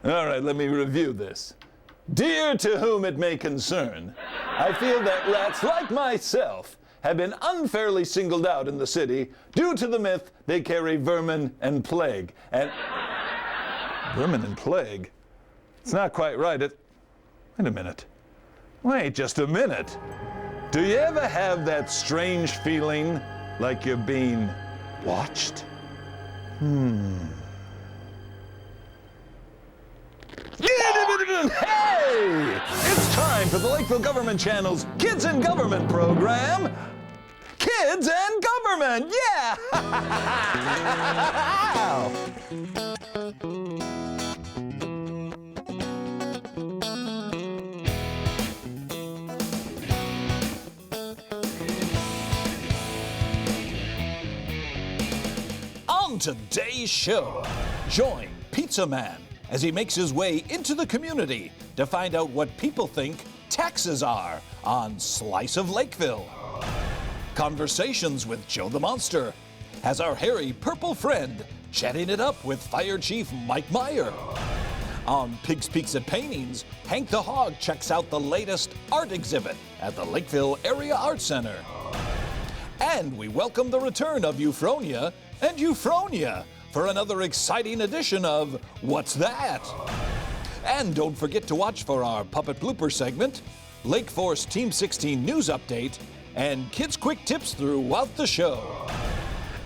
All right, let me review this. Dear to whom it may concern, I feel that rats like myself have been unfairly singled out in the city due to the myth they carry vermin and plague. And vermin and plague? It's not quite right. Wait a minute. Wait just a minute. Do you ever have that strange feeling like you're being watched? Hey! It's time for the Lakeville Government Channel's Kids in Government program. Kids and Government, yeah! On today's show, join Pizza Man as he makes his way into the community to find out what people think taxes are on Slice of Lakeville. Conversations with Joe the Monster has our hairy purple friend chatting it up with Fire Chief Mike Meyer. On Pigs, Peaks, and Paintings, Hank the Hog checks out the latest art exhibit at the Lakeville Area Art Center. And we welcome the return of Euphronia and Euphronia for another exciting edition of What's That? And don't forget to watch for our puppet blooper segment, Lake Forest Team 16 news update, and kids' quick tips throughout the show.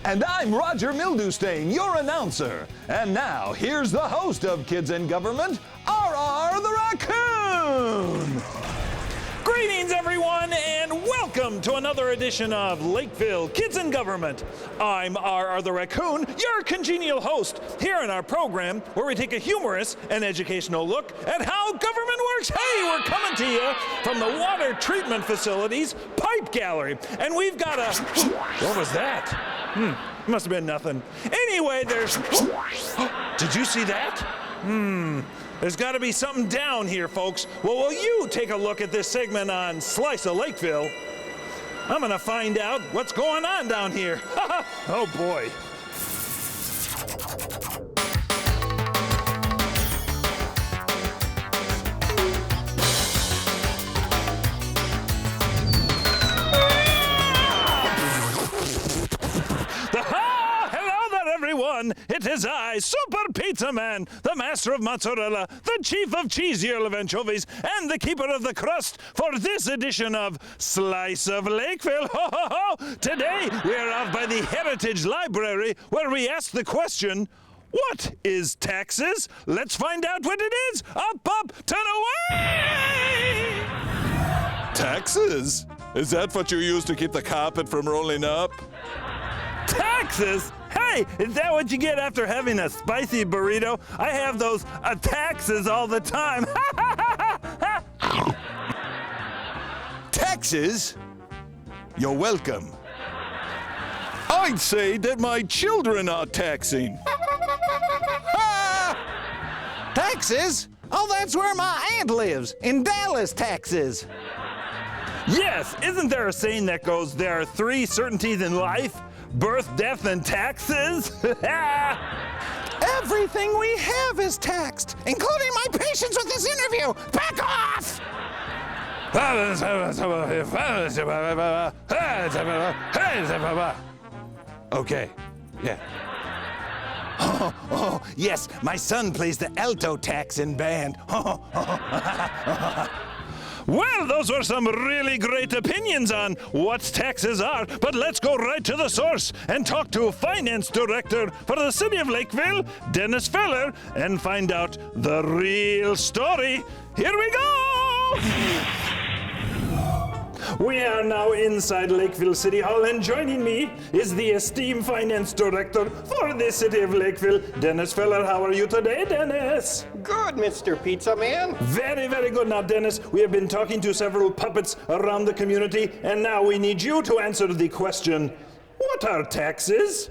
And I'm Roger Mildewstain, your announcer. And now, here's the host of Kids in Government, R.R. the Raccoon. Greetings, everyone, and welcome to another edition of Lakeville Kids in Government. I'm R.R. the Raccoon, your congenial host, here in our program where we take a humorous and educational look at how government works. Hey, we're coming to you from the Water Treatment Facility's Pipe Gallery, and we've got a... What was that? Must have been nothing. Anyway, there's... Did you see that? There's got to be something down here, folks. Well, will you take a look at this segment on Slice of Lakeville? I'm going to find out what's going on down here. Oh, boy. It is I, Super Pizza Man, the master of mozzarella, the chief of cheese of anchovies, and the keeper of the crust for this edition of Slice of Lakeville. Ho, ho, ho! Today, we're off by the Heritage Library, where we ask the question, what is taxes? Let's find out what it is. Up, turn away! Taxes? Is that what you use to keep the carpet from rolling up? Taxes? Hey, is that what you get after having a spicy burrito? I have those taxes all the time. Taxes? You're welcome. I'd say that my children are taxing. Taxes? Oh, that's where my aunt lives, in Dallas, Texas. Yes, isn't there a saying that goes, there are three certainties in life? Birth, death, and taxes? Everything we have is taxed, including my patience with this interview. Back off! Okay, yeah. Oh, yes, my son plays the alto tax in band. Well, those were some really great opinions on what taxes are, but let's go right to the source and talk to Finance Director for the City of Lakeville, Dennis Feller, and find out the real story. Here we go! We are now inside Lakeville City Hall, and joining me is the esteemed Finance Director for the City of Lakeville, Dennis Feller. How are you today, Dennis? Good, Mr. Pizza Man. Very, very good. Now, Dennis, we have been talking to several puppets around the community, and now we need you to answer the question, what are taxes?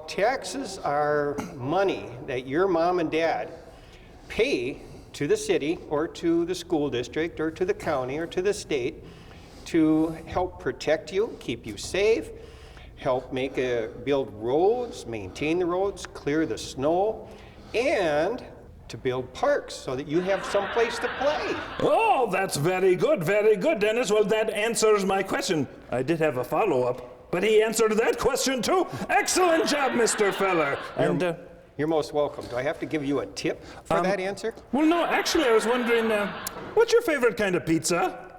Taxes are money that your mom and dad pay to the city or to the school district or to the county or to the state to help protect you, keep you safe, help build roads, maintain the roads, clear the snow, and to build parks so that you have some place to play. Oh, that's very good, Dennis. Well, that answers my question. I did have a follow-up, but he answered that question too. Excellent job, Mr. Feller. And You're most welcome. Do I have to give you a tip for that answer? well, no, actually, I was wondering, what's your favorite kind of pizza?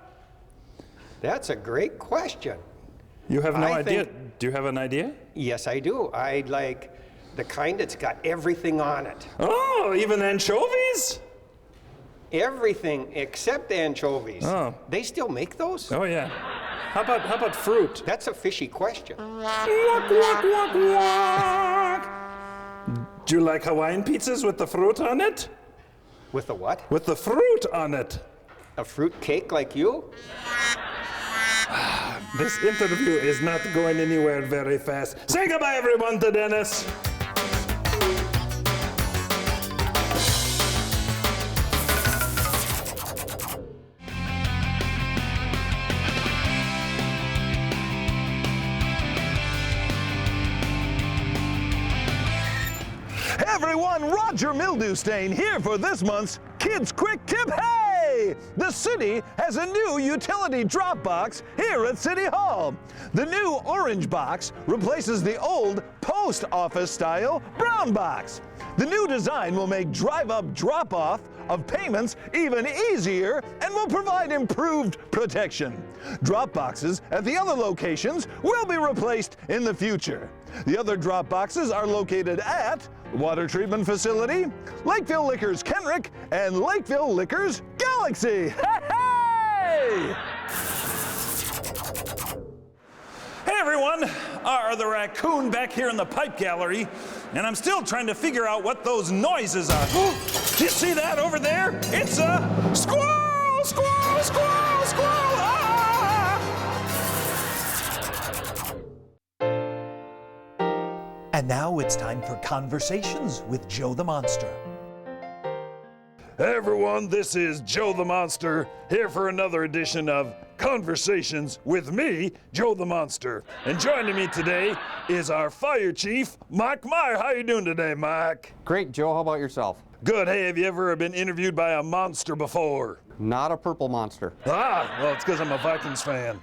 That's a great question. You have no I idea. think- Do you have an idea? Yes, I do. I like the kind that's got everything on it. Oh, even anchovies? Everything except anchovies. Oh. They still make those? Oh yeah. How about fruit? That's a fishy question. Walk, walk, walk, walk. Do you like Hawaiian pizzas with the fruit on it? With a what? With the fruit on it. A fruit cake like you? This interview is not going anywhere very fast. Say goodbye, everyone, to Dennis. Hey everyone, Roger Mildewstain here for this month's Kids Quick Tip. Hey! The city has a new utility drop box here at City Hall. The new orange box replaces the old post office style brown box. The new design will make drive-up drop-off of payments even easier and will provide improved protection. Drop boxes at the other locations will be replaced in the future. The other drop boxes are located at Water Treatment Facility, Lakeville Liquors Kenrick, and Lakeville Liquors Galaxy. Hey! Hey everyone, R the Raccoon back here in the pipe gallery, and I'm still trying to figure out what those noises are. Do you see that over there? It's a squirrel, squirrel, squirrel, squirrel! Ah! And now it's time for Conversations with Joe the Monster. Hey everyone, this is Joe the Monster, here for another edition of Conversations with me, Joe the Monster. And joining me today is our fire chief, Mike Meyer. How you doing today, Mike? Great, Joe. How about yourself? Good. Hey, have you ever been interviewed by a monster before? Not a purple monster. Ah, well, it's because I'm a Vikings fan.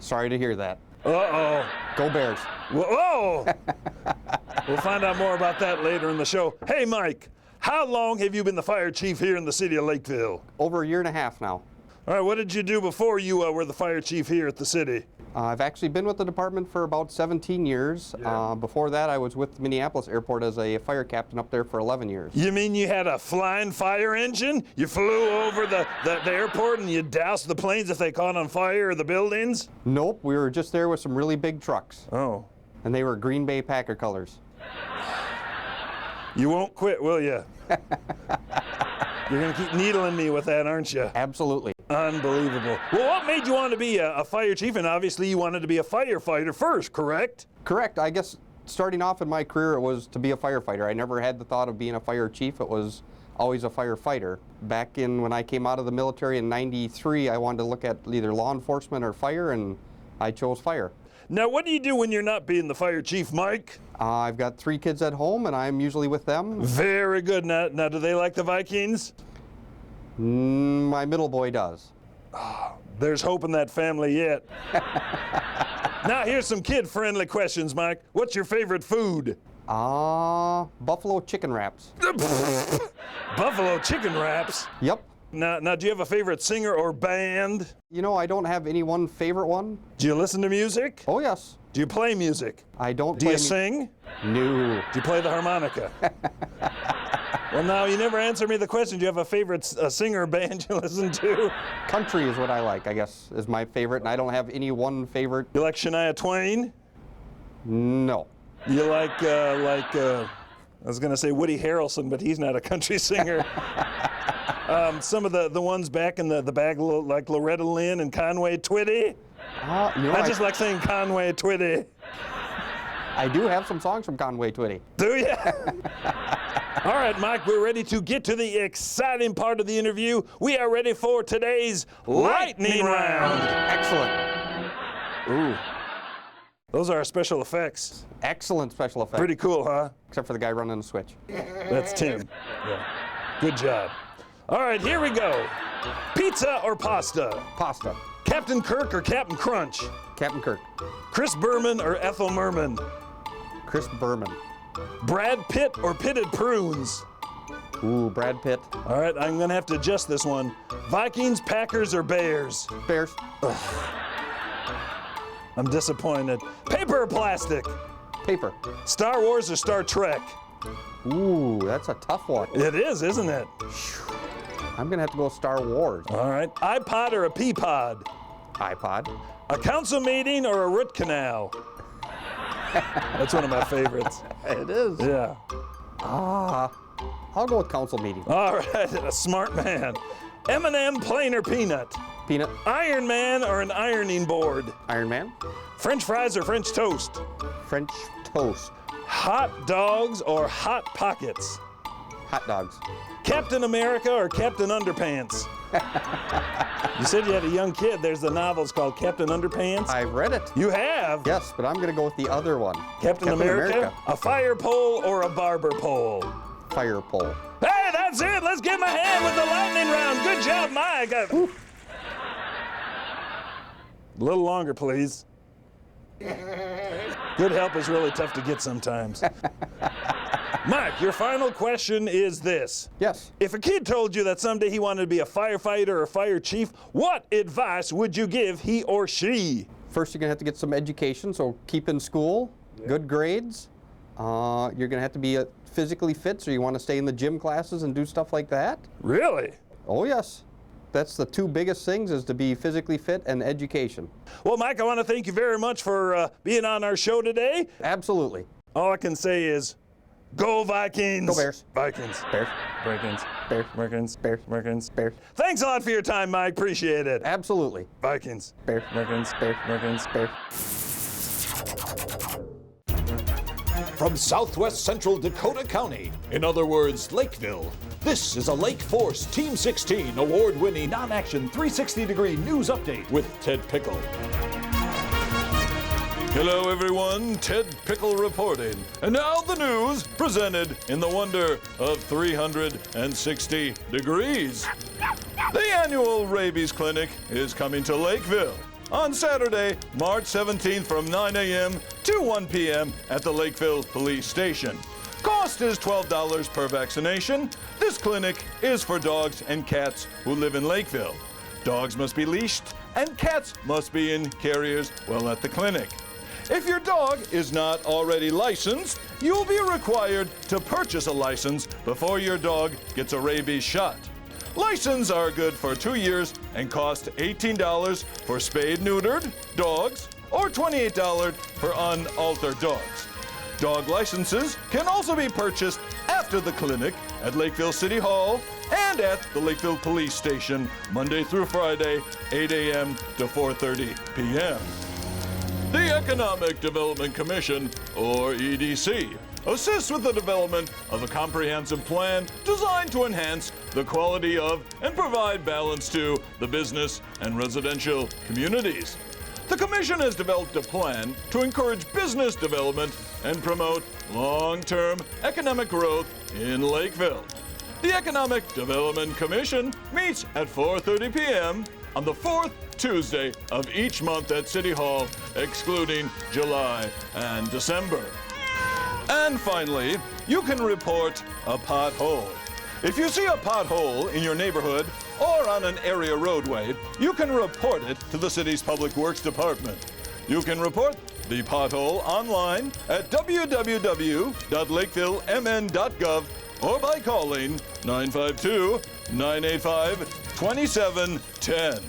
Sorry to hear that. Uh-oh. Go Bears. Whoa! We'll find out more about that later in the show. Hey, Mike, how long have you been the fire chief here in the city of Lakeville? Over a year and a half now. All right, what did you do before you were the fire chief here at the city? I've actually been with the department for about 17 years. Before that, I was with Minneapolis Airport as a fire captain up there for 11 years. You mean you had a flying fire engine? You flew over the airport and you doused the planes if they caught on fire or the buildings? Nope, we were just there with some really big trucks. Oh. And they were Green Bay Packer colors. You won't quit, will you? You're going to keep needling me with that, aren't you? Absolutely. Unbelievable. Well, what made you want to be a fire chief? And obviously you wanted to be a firefighter first, correct? Correct. I guess starting off in my career, it was to be a firefighter. I never had the thought of being a fire chief. It was always a firefighter. Back when I came out of the military in '93, I wanted to look at either law enforcement or fire, and I chose fire. Now, what do you do when you're not being the fire chief, Mike? I've got 3 kids at home, and I'm usually with them. Very good. Now, do they like the Vikings? My middle boy does. There's hope in that family yet. Now, here's some kid-friendly questions, Mike. What's your favorite food? Buffalo chicken wraps. Buffalo chicken wraps? Yep. Now, do you have a favorite singer or band? You know, I don't have any one favorite one. Do you listen to music? Oh, yes. Do you play music? I don't Do play you sing? No. Do you play the harmonica? Well, now, you never answer me the question. Do you have a favorite singer or band you listen to? Country is what I like, I guess, is my favorite, and I don't have any one favorite. You like Shania Twain? No. You like I was going to say Woody Harrelson, but he's not a country singer. Some of the ones back in the bag, like Loretta Lynn and Conway Twitty. I just like saying Conway Twitty. I do have some songs from Conway Twitty. Do you? All right, Mike, we're ready to get to the exciting part of the interview. We are ready for today's lightning round. Excellent. Ooh. Those are our special effects. Excellent special effects. Pretty cool, huh? Except for the guy running the switch. That's Tim. Yeah. Good job. All right, here we go. Pizza or pasta? Pasta. Captain Kirk or Captain Crunch? Captain Kirk. Chris Berman or Ethel Merman? Chris Berman. Brad Pitt or Pitted Prunes? Ooh, Brad Pitt. All right, I'm gonna have to adjust this one. Vikings, Packers, or Bears? Bears. I'm disappointed. Paper or plastic? Paper. Star Wars or Star Trek? Ooh, that's a tough one. It is, isn't it? I'm gonna have to go Star Wars. All right, iPod or a Peapod? iPod. A council meeting or a root canal? That's one of my favorites. It is. Yeah. I'll go with council meeting. All right, a smart man. M&M, plain or peanut? Peanut. Iron Man or an ironing board? Iron Man. French fries or French toast? French toast. Hot dogs or hot pockets? Hot dogs. Captain America or Captain Underpants? You said you had a young kid. There's the novel. It's called Captain Underpants. I've read it. You have? Yes, but I'm gonna go with the other one. Captain America? A fire pole or a barber pole? Fire pole. Hey, that's it. Let's give him a hand with the lightning round. Good job, Mike. A little longer, please. Good help is really tough to get sometimes. Mike, your final question is this. Yes. If a kid told you that someday he wanted to be a firefighter or a fire chief, what advice would you give he or she? First, you're gonna have to get some education, so keep in school, good grades. You're gonna have to be physically fit, so you want to stay in the gym classes and do stuff like that. Really? Oh yes. That's the two biggest things, is to be physically fit and education. Well, Mike, I want to thank you very much for being on our show today. Absolutely. All I can say is, go Vikings! Go Bears. Vikings. Bears. Vikings. Bears. Vikings. Bears. Vikings. Bears. Thanks a lot for your time, Mike. Appreciate it. Absolutely. Vikings. Bears. Vikings. Bears. Vikings. Bears. From southwest central Dakota County, in other words, Lakeville, this is a Lake Force Team 16 award-winning non-action 360-degree news update with Ted Pickle. Hello everyone, Ted Pickle reporting. And now the news presented in the wonder of 360 degrees. The annual rabies clinic is coming to Lakeville on Saturday, March 17th from 9 a.m. to 1 p.m. at the Lakeville Police Station. Cost is $12 per vaccination. This clinic is for dogs and cats who live in Lakeville. Dogs must be leashed and cats must be in carriers while at the clinic. If your dog is not already licensed, you'll be required to purchase a license before your dog gets a rabies shot. Licenses are good for 2 years and cost $18 for spayed-neutered dogs or $28 for unaltered dogs. Dog licenses can also be purchased after the clinic at Lakeville City Hall and at the Lakeville Police Station Monday through Friday, 8 a.m. to 4:30 p.m. The Economic Development Commission, or EDC, assists with the development of a comprehensive plan designed to enhance the quality of and provide balance to the business and residential communities. The Commission has developed a plan to encourage business development and promote long-term economic growth in Lakeville. The Economic Development Commission meets at 4:30 p.m. on the fourth Tuesday of each month at City Hall, excluding July and December. And finally, you can report a pothole. If you see a pothole in your neighborhood or on an area roadway, you can report it to the city's Public Works Department. You can report the pothole online at www.lakevillemn.gov or by calling 952-985-2710.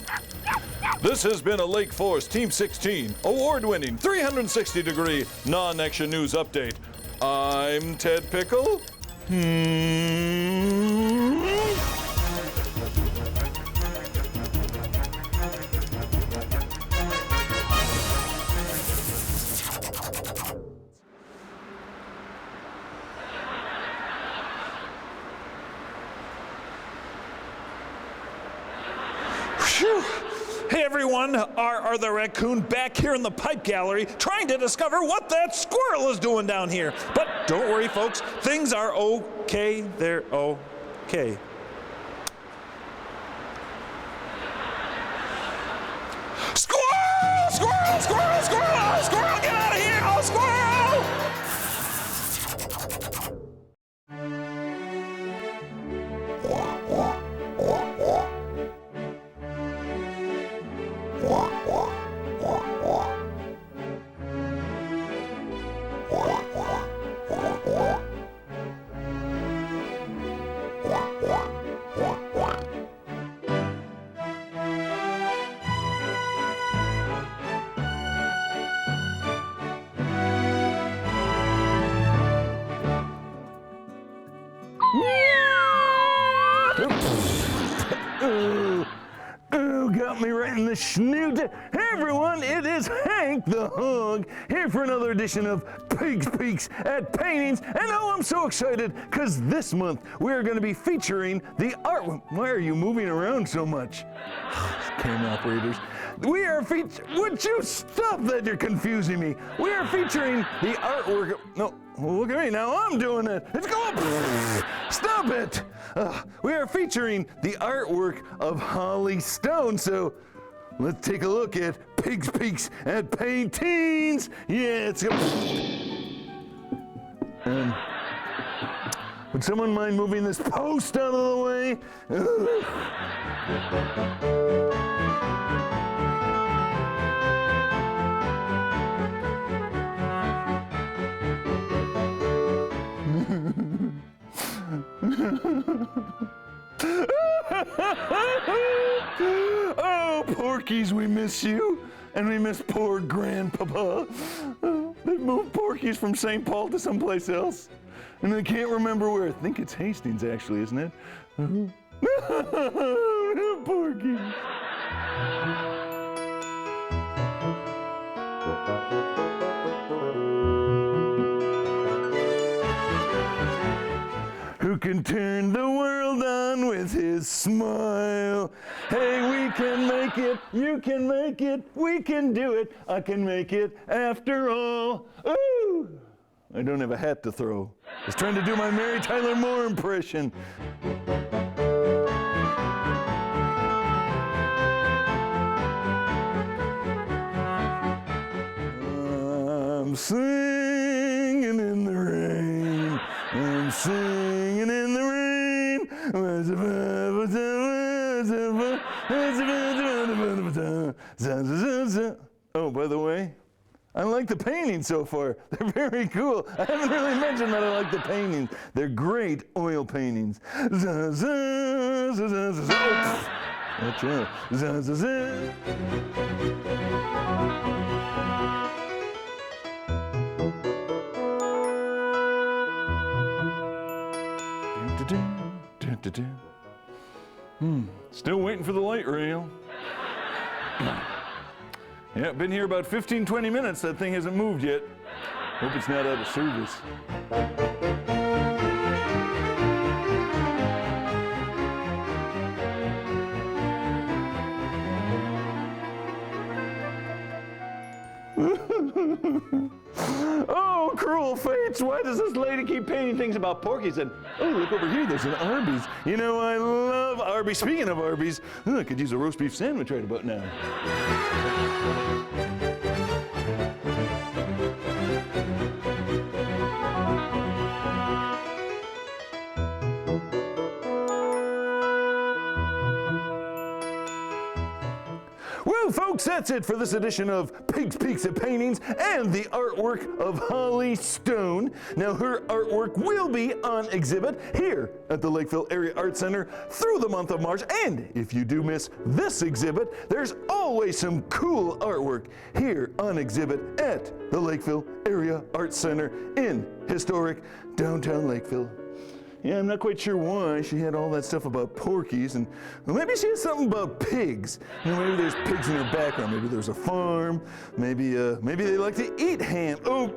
This has been a Lake Force Team 16 award-winning 360-degree non-action news update. I'm Ted Pickle. Phew. Hey everyone, R the raccoon back here in the pipe gallery trying to discover what that squirrel is doing down here. But don't worry folks, things are okay. They're okay. Okay. Squirrel! Squirrel! Squirrel! Squirrel! Oh, squirrel! Get out of here! Oh, squirrel! Oh, got me right in the snoot. Hey everyone, it is Hank the Hog, here for another edition of Pigs Peaks at Paintings. And oh, I'm so excited, because this month we're going to be featuring the art... Why are you moving around so much? Camera operators. We are Would you stop that? You're confusing me. We are featuring the artwork... No, look at me, now I'm doing it. It's going... Stop it! We are featuring the artwork of Holly Stone, so let's take a look at Pigs Peaks at Paintings. Yeah, it's... Would someone mind moving this post out of the way? Oh, Porkies, we miss you. And we miss poor Grandpapa. They moved Porkies from St. Paul to someplace else. And I can't remember where. I think it's Hastings, actually, isn't it? Porkies. Who can turn the world on with his smile? Hey, we can make it, you can make it, we can do it, I can make it after all. Ooh! I don't have a hat to throw. I was trying to do my Mary Tyler Moore impression. I'm singing in the rain. I'm singing in the rain. Oh, by the way, I like the paintings so far. They're very cool. I haven't really mentioned that I like the paintings. They're great oil paintings. Watch out. Still waiting for the light rail. Yeah, been here about 15-20 minutes. That thing hasn't moved yet. Hope it's not out of service. Oh, cruel fates, why does this lady keep painting things about Porkies? And, oh, look over here, there's an Arby's. You know, I love Arby's. Speaking of Arby's, I could use a roast beef sandwich right about now. Well, folks, that's it for this edition of Pigs Peaks at Paintings and the artwork of Holly Stone. Now, her artwork will be on exhibit here at the Lakeville Area Art Center through the month of March. And if you do miss this exhibit, there's always some cool artwork here on exhibit at the Lakeville Area Art Center in historic downtown Lakeville. Yeah, I'm not quite sure why she had all that stuff about Porkies, and well, maybe she has something about pigs. You know, maybe there's pigs in her background. Maybe there's a farm. Maybe they like to eat ham. Oh,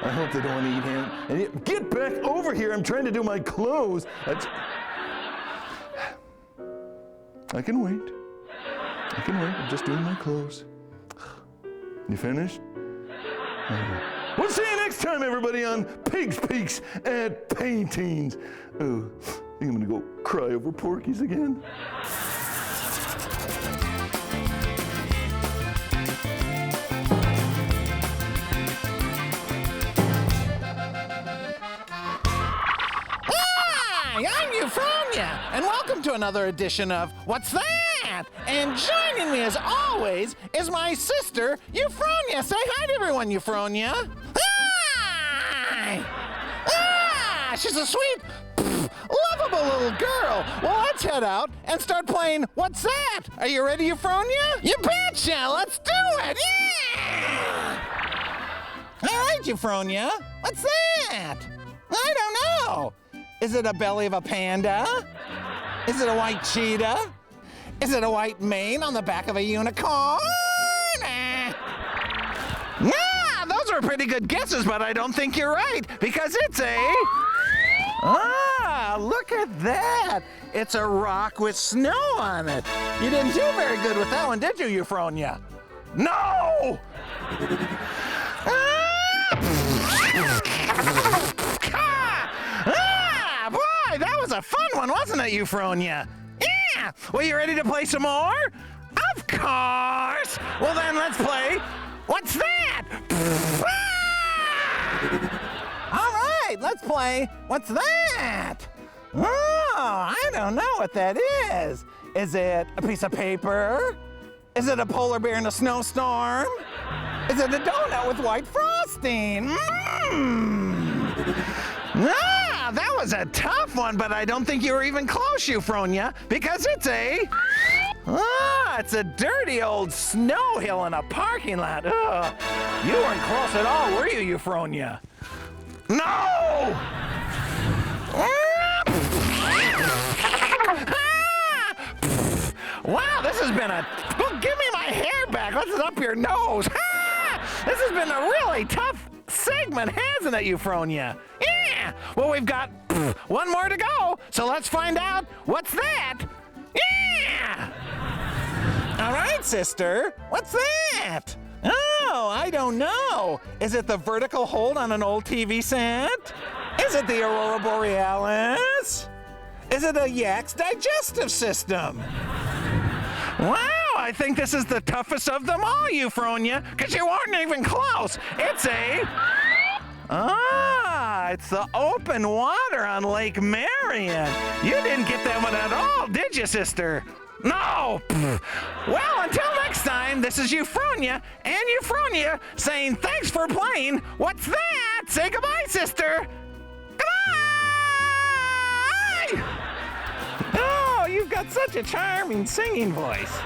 I hope they don't want to eat ham. And yet, get back over here! I'm trying to do my clothes. I can wait. I can wait. I'm just doing my clothes. You finished? We'll see you next time, everybody, on Pigs Peaks at Paintings. Oh, think I'm gonna go cry over Porky's again. Hi, I'm Euphronia, and welcome to another edition of What's That? And joining me as always is my sister, Euphronia. Say hi to everyone, Euphronia. Hi! Ah, she's a sweet, lovable little girl. Well, let's head out and start playing What's That? Are you ready, Euphronia? You betcha! Let's do it! Yeah! All right, Euphronia. What's that? I don't know. Is it a belly of a panda? Is it a white cheetah? Is it a white mane on the back of a unicorn? Nah, those are pretty good guesses, but I don't think you're right, because it's a... Ah, look at that. It's a rock with snow on it. You didn't do very good with that one, did you, Euphronia? No! Boy, that was a fun one, wasn't it, Euphronia? Yeah! Well, you ready to play some more? Of course! Well, then let's play What's That? All right, let's play What's That? Oh, I don't know what that is. Is it a piece of paper? Is it a polar bear in a snowstorm? Is it a donut with white frosting? Ah, that was a tough one, but I don't think you were even close, Euphronia, because it's a dirty old snow hill in a parking lot. Ugh. You weren't close at all, were you, Euphronia? No! Wow, this has been well, give me my hair back. What's up your nose? This has been a really tough segment, hasn't it, Euphronia? Yeah! Well, we've got one more to go, so let's find out what's that. Yeah! All right, sister, what's that? Oh, I don't know. Is it the vertical hold on an old TV set? Is it the Aurora Borealis? Is it a yak's digestive system? Wow, I think this is the toughest of them all, Euphronia, because you weren't even close. It's it's the open water on Lake Marion. You didn't get that one at all, did you, sister? No! Well, until next time, this is Euphronia and Euphronia saying thanks for playing What's That? Say goodbye, sister. Goodbye! Oh, you've got such a charming singing voice.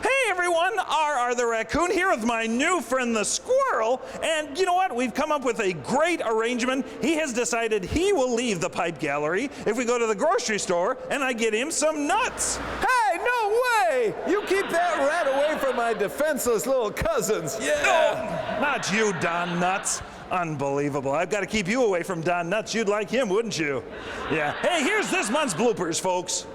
Hey everyone, R the Raccoon here with my new friend the Squirrel, and you know what? We've come up with a great arrangement. He has decided he will leave the pipe gallery if we go to the grocery store and I get him some nuts. Hey, no way! You keep that rat away from my defenseless little cousins. Yeah! No, not you, Don Nuts. Unbelievable. I've got to keep you away from Don Nuts. You'd like him, wouldn't you? Yeah. Hey, here's this month's bloopers, folks.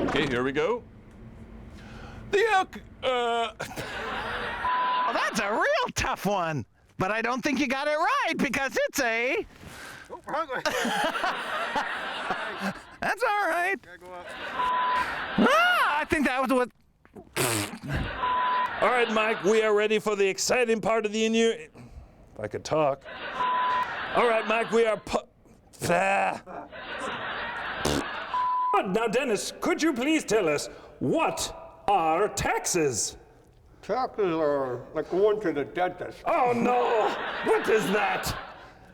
Okay, here we go. Well, that's a real tough one, but I don't think you got it right because it's a... That's all right. I think that was what... All right, Mike, we are ready for the exciting part of the If I could talk. All right, Mike, we are Now, Dennis, could you please tell us, what are taxes? Taxes are like going to the dentist. Oh, no. What is that?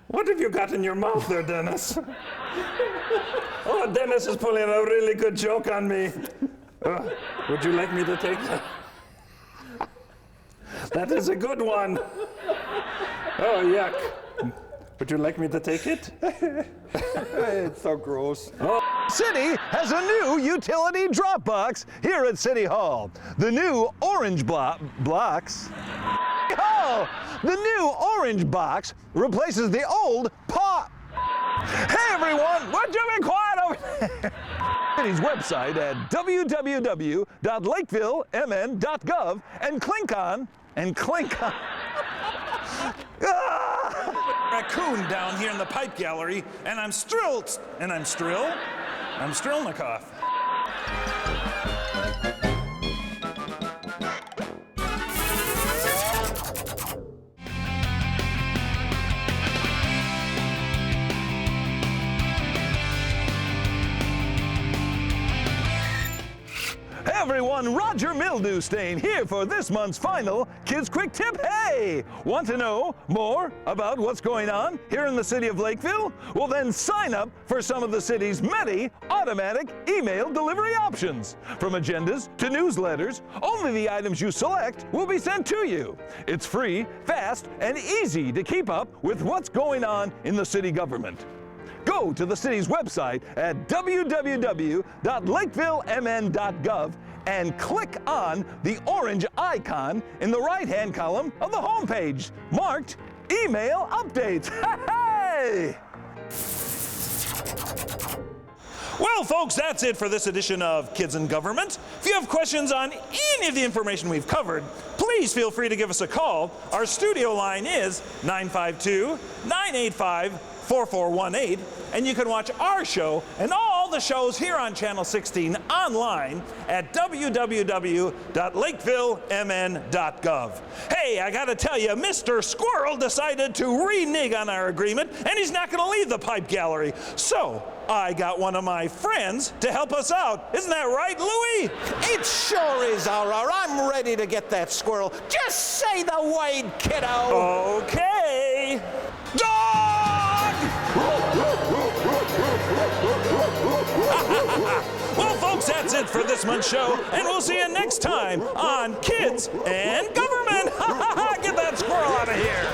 What have you got in your mouth there, Dennis? Oh, Dennis is pulling a really good joke on me. Would you like me to take that? That is a good one. Oh, yuck. Would you like me to take it? It's so gross. City has a new utility drop box here at City Hall. The new orange blocks. Oh! The new orange box replaces the old paw. Hey everyone, would you be quiet over there? City's website at www.lakevillemn.gov and clink on. Raccoon down here in the pipe gallery, and I'm Strilnikoff. Hey everyone, Roger Mildewstain here for this month's final Kids Quick Tip. Hey! Want to know more about what's going on here in the city of Lakeville? Well then sign up for some of the city's many automatic email delivery options. From agendas to newsletters, only the items you select will be sent to you. It's free, fast, and easy to keep up with what's going on in the city government. Go to the city's website at www.lakevillemn.gov and click on the orange icon in the right-hand column of the homepage, marked Email Updates. Hey! Well, folks, that's it for this edition of Kids in Government. If you have questions on any of the information we've covered, please feel free to give us a call. Our studio line is 952-985-4418, and you can watch our show and all the shows here on Channel 16 online at www.lakevillemn.gov. Hey, I gotta tell you, Mr. Squirrel decided to renege on our agreement, and he's not gonna leave the pipe gallery. So, I got one of my friends to help us out. Isn't that right, Louie? It sure is, Aurora. I'm ready to get that squirrel. Just say the word, kiddo. Okay. Dog! Well, folks, that's it for this month's show, and we'll see you next time on Kids and Government. Get that squirrel out of here.